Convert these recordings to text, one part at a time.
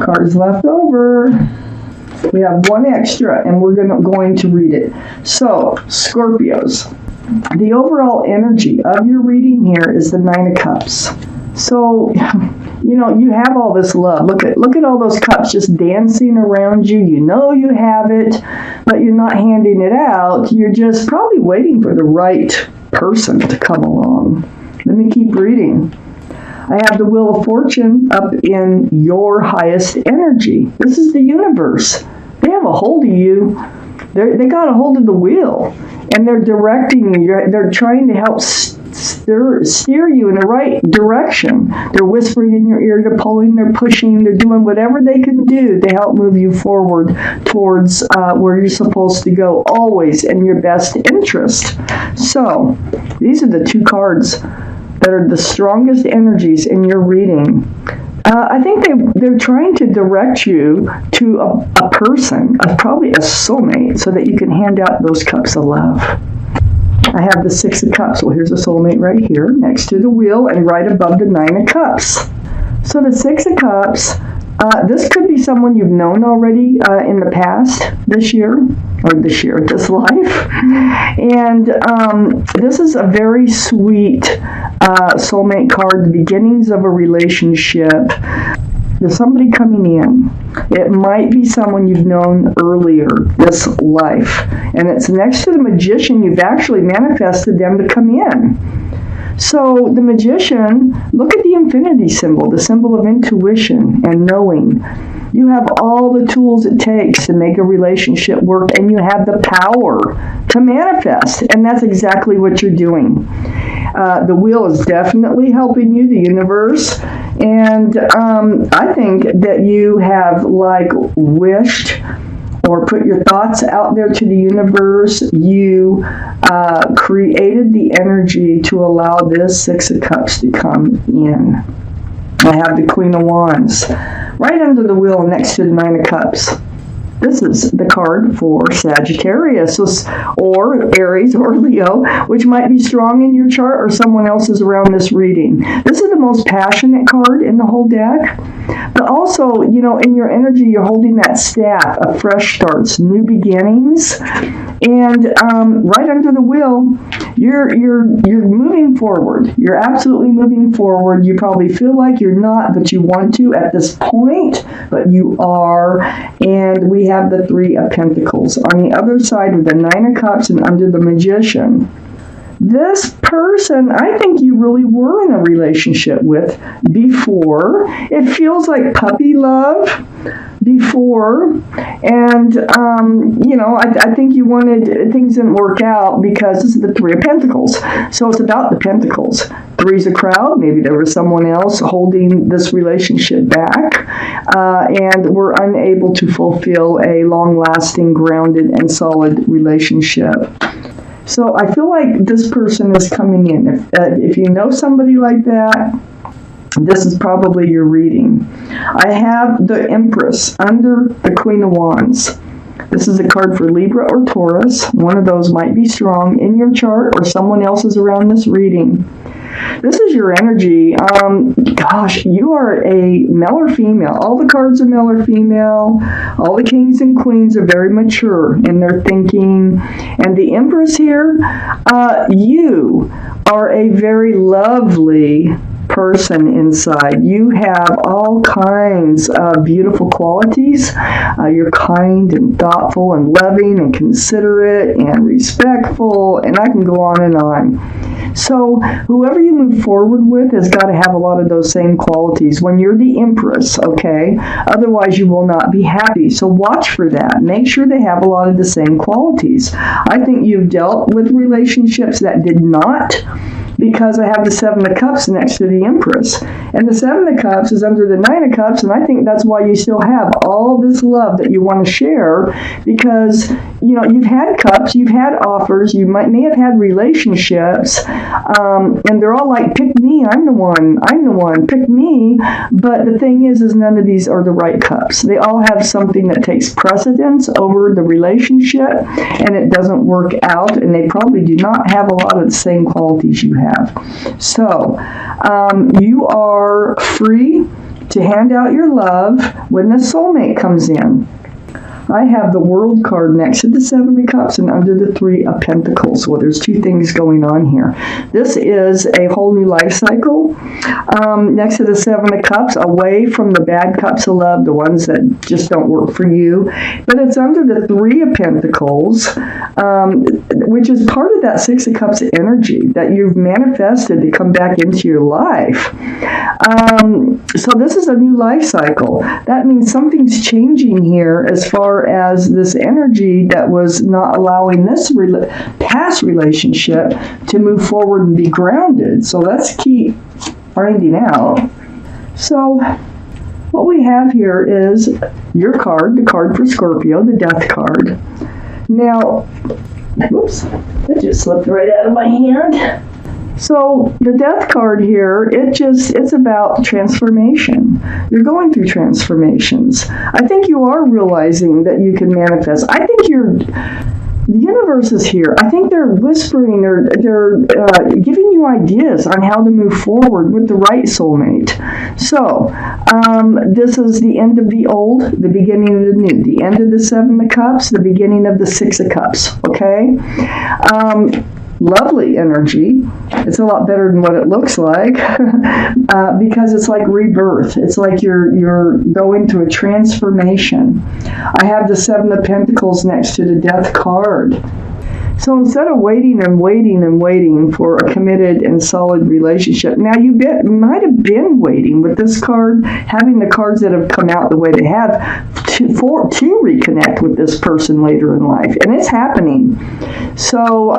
Cards left over. We have one extra, and we're going to read it. So, Scorpios, the overall energy of your reading here is the Nine of Cups. So, you have all this love. Look at all those cups just dancing around you. You know you have it, but you're not handing it out. You're just probably waiting for the right person to come along. Let me keep reading. I have the Wheel of Fortune up in your highest energy. This is the universe. They have a hold of you. They got a hold of the wheel, and they're directing you. They're trying to help steer you in the right direction. They're whispering in your ear, they're pulling, they're pushing, they're doing whatever they can do to help move you forward towards where you're supposed to go, always in your best interest. So, these are the two cards that are the strongest energies in your reading. I think they're trying to direct you to a person, probably a soulmate, so that you can hand out those cups of love. I have the Six of Cups. Well, here's a soulmate right here next to the wheel and right above the Nine of Cups. So the Six of Cups, this could be someone you've known already in the past, this life. And this is a very sweet soulmate card, the beginnings of a relationship. There's somebody coming in. It might be someone you've known earlier this life. And it's next to the Magician. You've actually manifested them to come in. So the Magician, look at the infinity symbol, the symbol of intuition and knowing. You have all the tools it takes to make a relationship work, and you have the power to manifest. And that's exactly what you're doing. The wheel is definitely helping you, the universe. And I think that you have wished or put your thoughts out there to the universe. You created the energy to allow this Six of Cups to come in. I have the Queen of Wands right under the wheel next to the Nine of Cups. This is the card for Sagittarius or Aries or Leo, which might be strong in your chart or someone else's around this reading. This is the most passionate card in the whole deck. But also, in your energy, you're holding that staff of fresh starts, new beginnings. And right under the wheel, you're moving forward. You're absolutely moving forward. You probably feel like you're not, but you want to at this point, but you are. And we have the Three of Pentacles. On the other side with the Nine of Cups and under the Magician. This person, I think you really were in a relationship with before. It feels like puppy love before. And, I think you wanted, things didn't work out because this is the Three of Pentacles. So it's about the Pentacles. Three's a crowd. Maybe there was someone else holding this relationship back. And we're unable to fulfill a long-lasting, grounded, and solid relationship. So I feel like this person is coming in. If you know somebody like that, this is probably your reading. I have the Empress under the Queen of Wands. This is a card for Libra or Taurus. One of those might be strong in your chart or someone else's around this reading. This is your energy. You are a male or female. All the cards are male or female. All the kings and queens are very mature in their thinking. And the Empress here, you are a very lovely person inside. You have all kinds of beautiful qualities. You're kind and thoughtful and loving and considerate and respectful, and I can go on and on. So whoever you move forward with has got to have a lot of those same qualities when you're the Empress, okay? Otherwise you will not be happy. So watch for that. Make sure they have a lot of the same qualities. I think you've dealt with relationships that did not, because I have the Seven of Cups next to the Empress. And the Seven of Cups is under the Nine of Cups, and I think that's why you still have all this love that you want to share, because, you've had cups, you've had offers, you may have had relationships, and they're all like, pick me, I'm the one, pick me. But the thing is none of these are the right cups. They all have something that takes precedence over the relationship, and it doesn't work out, and they probably do not have a lot of the same qualities you have. So, you are free to hand out your love when the soulmate comes in. I have the World card next to the Seven of Cups and under the Three of Pentacles. Well, there's two things going on here. This is a whole new life cycle. Next to the Seven of Cups, away from the bad cups of love, the ones that just don't work for you. But it's under the Three of Pentacles, which is part of that Six of Cups energy that you've manifested to come back into your life. So this is a new life cycle. That means something's changing here as far as this energy that was not allowing this past relationship to move forward and be grounded. So let's keep finding out. So what we have here is your card, the card for Scorpio, the Death card. Now, whoops, that just slipped right out of my hand. So the Death card here, it's about transformation. You're going through transformations. I think you are realizing that you can manifest. I think the universe is here. I think they're whispering, they're giving you ideas on how to move forward with the right soulmate. So, this is the end of the old, the beginning of the new, the end of the Seven of Cups, the beginning of the Six of Cups, okay? Lovely energy. It's a lot better than what it looks like because it's like rebirth. It's like you're going through a transformation. I have the Seven of Pentacles next to the Death card. So instead of waiting and waiting and waiting for a committed and solid relationship, now you might have been waiting with this card, having the cards that have come out the way they have, to reconnect with this person later in life. And it's happening. So,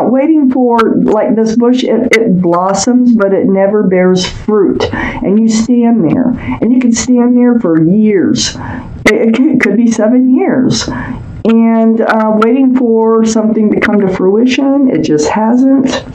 waiting for, like this bush, it blossoms, but it never bears fruit. And you stand there. And you can stand there for years. It could be 7 years. And waiting for something to come to fruition, it just hasn't.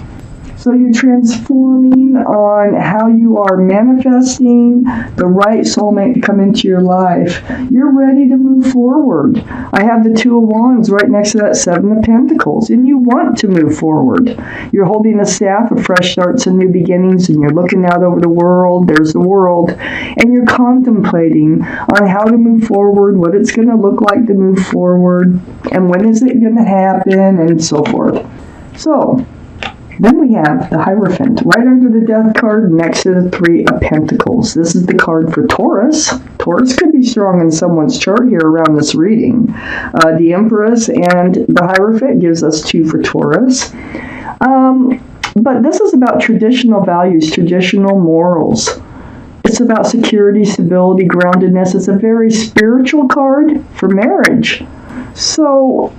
So you're transforming on how you are manifesting the right soulmate to come into your life. You're ready to move forward. I have the Two of Wands right next to that Seven of Pentacles, and you want to move forward. You're holding a staff of fresh starts and new beginnings, and you're looking out over the world. There's the world, and you're contemplating on how to move forward, what it's going to look like to move forward, and when is it going to happen, and so forth. So, then we have the Hierophant right under the Death card next to the Three of Pentacles. This is the card for Taurus. Taurus could be strong in someone's chart here around this reading. The Empress and the Hierophant gives us 2 for Taurus. But this is about traditional values, traditional morals. It's about security, stability, groundedness. It's a very spiritual card for marriage. So,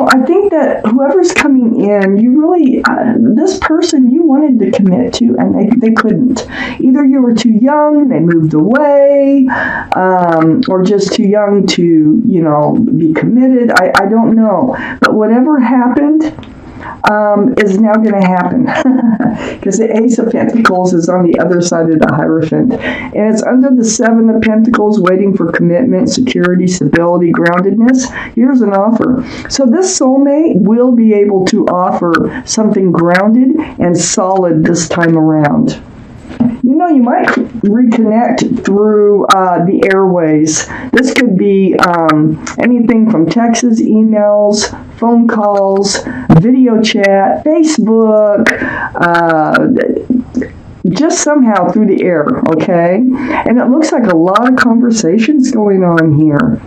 I think that whoever's coming in, you really, this person you wanted to commit to, and they couldn't. Either you were too young, they moved away, or just too young to, be committed. I don't know. But whatever happened is now going to happen. Because the Ace of Pentacles is on the other side of the Hierophant. And it's under the Seven of Pentacles, waiting for commitment, security, stability, groundedness. Here's an offer. So this soulmate will be able to offer something grounded and solid this time around. You might reconnect through the airways. This could be anything from texts, emails, phone calls, video chat, Facebook, just somehow through the air, okay? And it looks like a lot of conversations going on here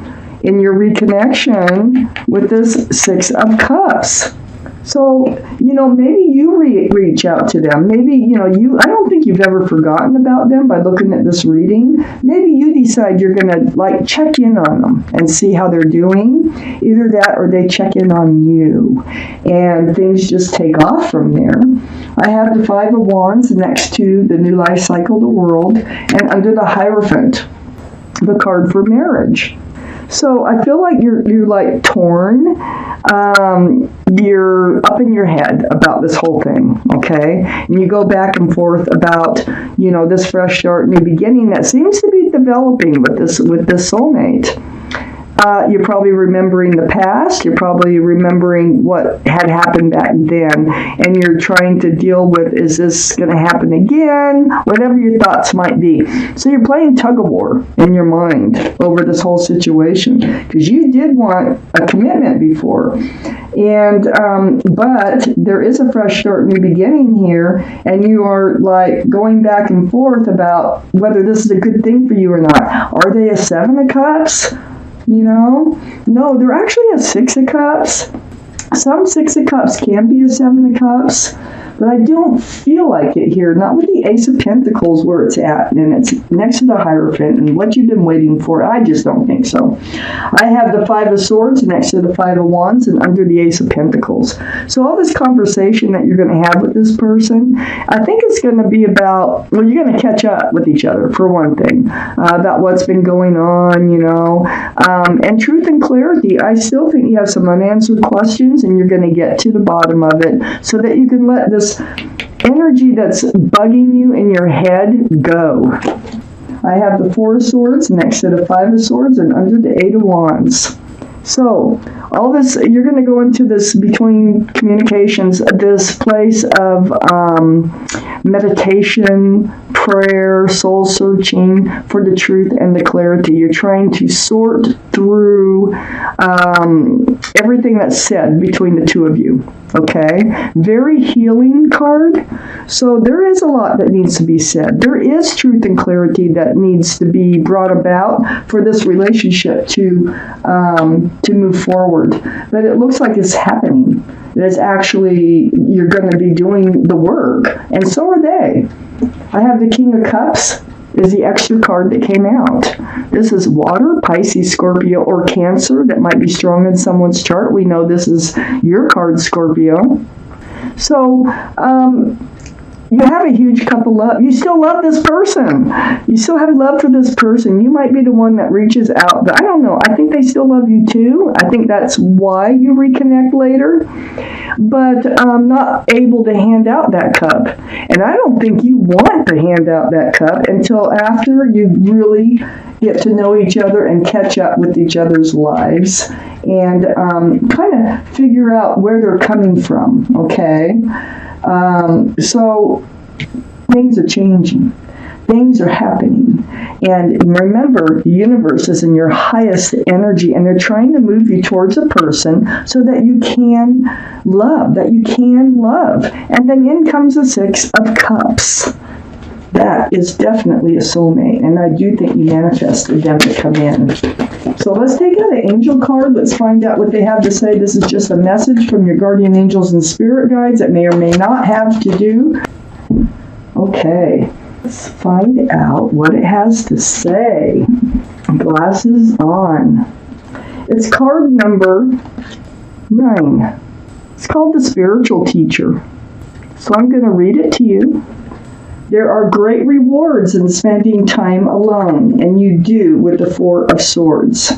in your reconnection with this Six of Cups. So, maybe you reach out to them. Maybe, I don't think you've ever forgotten about them by looking at this reading. Maybe you decide you're going to, check in on them and see how they're doing. Either that or they check in on you. And things just take off from there. I have the Five of Wands next to the new life cycle, the World, and under the Hierophant, the card for marriage. So I feel like you're torn. You're up in your head about this whole thing, okay? And you go back and forth about, this fresh start, new beginning that seems to be developing with this soulmate. You're probably remembering the past. You're probably remembering what had happened back then. And you're trying to deal with, is this going to happen again? Whatever your thoughts might be. So you're playing tug of war in your mind over this whole situation. Because you did want a commitment before. And, but there is a fresh start, new beginning here. And you are like going back and forth about whether this is a good thing for you or not. Are they a 7 of Cups? You know? No, they're actually a 6 of Cups. Some 6 of Cups can be a 7 of Cups, but I don't feel like it here. Not with the Ace of Pentacles where it's at, and it's next to the Hierophant, and what you've been waiting for. I just don't think so. I have the 5 of Swords next to the 5 of Wands and under the Ace of Pentacles. So all this conversation that you're going to have with this person, I think it's going to be about, well, you're going to catch up with each other, for one thing, about what's been going on, you know, and truth and clarity. I still think you have some unanswered questions, and you're going to get to the bottom of it so that you can let this energy that's bugging you in your head go. I have the 4 of Swords next to the 5 of Swords and under the 8 of Wands. So, all this, you're going to go into this between communications, this place of meditation, prayer, soul searching for the truth and the clarity. You're trying to sort through everything that's said between the two of you. Okay? Very healing card. So there is a lot that needs to be said. There is truth and clarity that needs to be brought about for this relationship to move forward. But it looks like it's happening. It's actually, you're going to be doing the work. And so are they. I have the King of Cups is the extra card that came out. This is water, Pisces, Scorpio, or Cancer that might be strong in someone's chart. We know this is your card, Scorpio. So, you have a huge cup of love. You still love this person. You still have love for this person. You might be the one that reaches out, but I don't know. I think they still love you too. I think that's why you reconnect later. But I'm not able to hand out that cup. And I don't think you want to hand out that cup until after you really get to know each other and catch up with each other's lives and kind of figure out where they're coming from, okay? So things are changing. Things are happening. And remember, the universe is in your highest energy, and they're trying to move you towards a person so that you can love, And then in comes the 6 of Cups. That is definitely a soulmate, and I do think you manifested them to come in. So let's take out an angel card. Let's find out what they have to say. This is just a message from your guardian angels and spirit guides that may or may not have to do. Okay, let's find out what it has to say. Glasses on. It's card number 9. It's called the Spiritual Teacher. So I'm going to read it to you. There are great rewards in spending time alone, and you do with the 4 of Swords.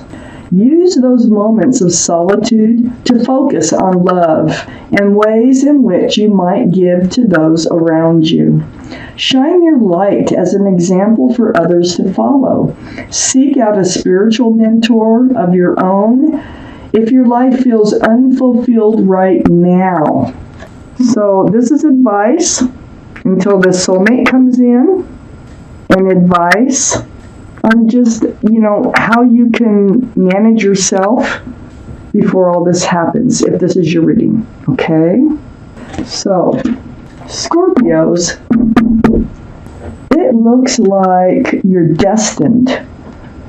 Use those moments of solitude to focus on love and ways in which you might give to those around you. Shine your light as an example for others to follow. Seek out a spiritual mentor of your own if your life feels unfulfilled right now. So this is advice until the soulmate comes in, and advice on just, how you can manage yourself before all this happens, if this is your reading, okay? So, Scorpios, it looks like you're destined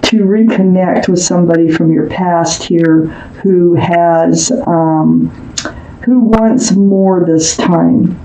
to reconnect with somebody from your past here who has, who wants more this time.